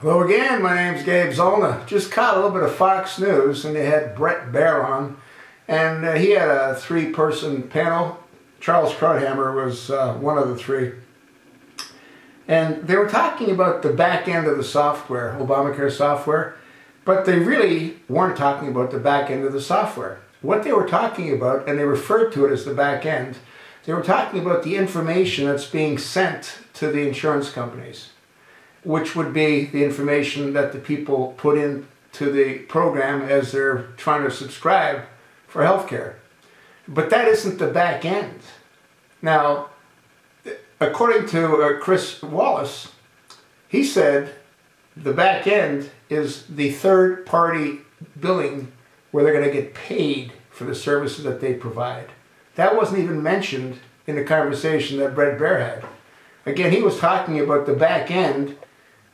Hello again, my name's Gabe Zollner. Just caught a little bit of Fox News and they had Bret Bier on, and he had a three-person panel. Charles Krauthammer was one of the three. And they were talking about the back end of the software, Obamacare software, but they really weren't talking about the back end of the software. What they were talking about, and they referred to it as the back end, they were talking about the information that's being sent to the insurance companies, which would be the information that the people put into the program as they're trying to subscribe for health care. But that isn't the back end. Now, according to Chris Wallace, he said the back end is the third-party billing where they're going to get paid for the services that they provide. That wasn't even mentioned in the conversation that Bret Bier had. Again, he was talking about the back end,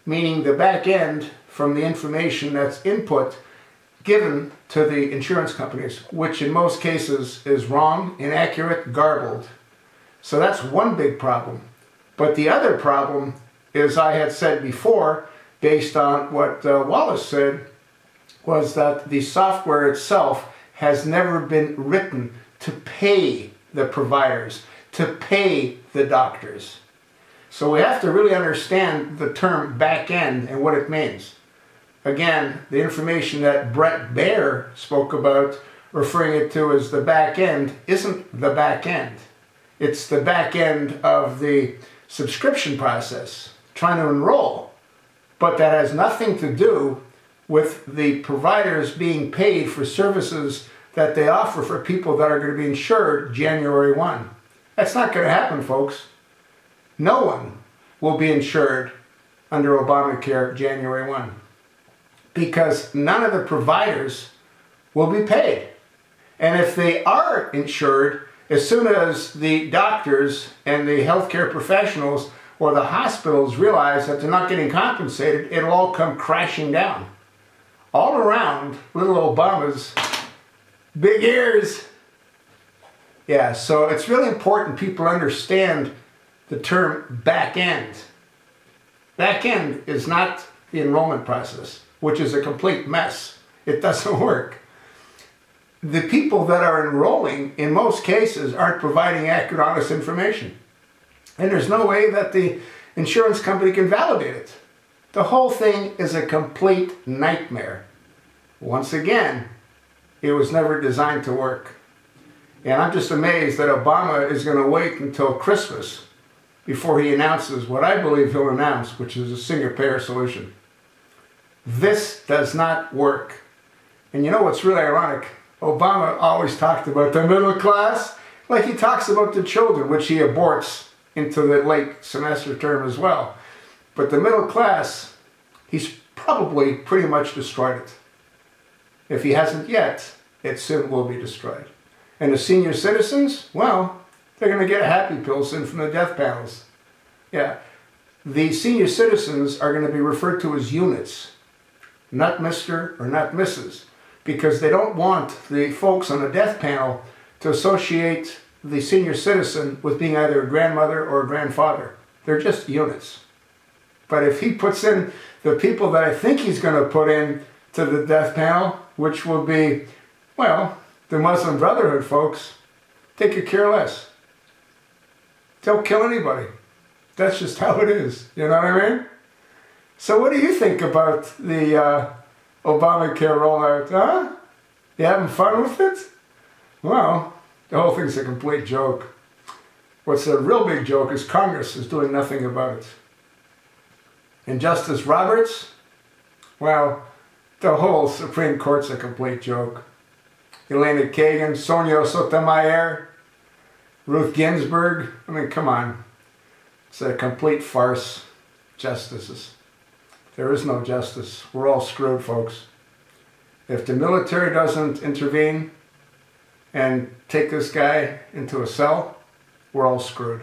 meaning the back end from the information that's input given to the insurance companies, which in most cases is wrong, inaccurate, garbled. So that's one big problem. But the other problem is, I had said before, based on what Wallace said, was that the software itself has never been written to pay the providers, to pay the doctors. So we have to really understand the term back end and what it means. Again, the information that Bret Bier spoke about, referring it to as the back end, isn't the back end. It's the back end of the subscription process, trying to enroll. But that has nothing to do with the providers being paid for services that they offer for people that are going to be insured January 1. That's not going to happen, folks. No one will be insured under Obamacare January 1 because none of the providers will be paid. And if they are insured, as soon as the doctors and the healthcare professionals or the hospitals realize that they're not getting compensated, it'll all come crashing down. All around little Obama's big ears. Yeah, so it's really important people understand the term back end. Back end is not the enrollment process, which is a complete mess. It doesn't work. The people that are enrolling, in most cases, aren't providing accurate, honest information. And there's no way that the insurance company can validate it. The whole thing is a complete nightmare. Once again, it was never designed to work. And I'm just amazed that Obama is going to wait until Christmas before he announces what I believe he'll announce, which is a single-payer solution. This does not work. And you know what's really ironic? Obama always talked about the middle class like he talks about the children, which he aborts into the late semester term as well. But the middle class, he's probably pretty much destroyed it. If he hasn't yet, it soon will be destroyed. And the senior citizens, well, they're going to get a happy pill soon from the death panels. Yeah, the senior citizens are going to be referred to as units, not Mr. or not Mrs., because they don't want the folks on the death panel to associate the senior citizen with being either a grandmother or a grandfather. They're just units. But if he puts in the people that I think he's going to put in to the death panel, which will be, well, the Muslim Brotherhood folks, they could care less. They'll kill anybody. That's just how it is. You know what I mean? So what do you think about the Obamacare rollout? Huh? You having fun with it? Well, the whole thing's a complete joke. What's a real big joke is Congress is doing nothing about it. And Justice Roberts, well, the whole Supreme Court's a complete joke. Elena Kagan, Sonia Sotomayor, Ruth Ginsburg. I mean, come on. It's a complete farce. Justices. There is no justice. We're all screwed, folks. If the military doesn't intervene and take this guy into a cell, we're all screwed.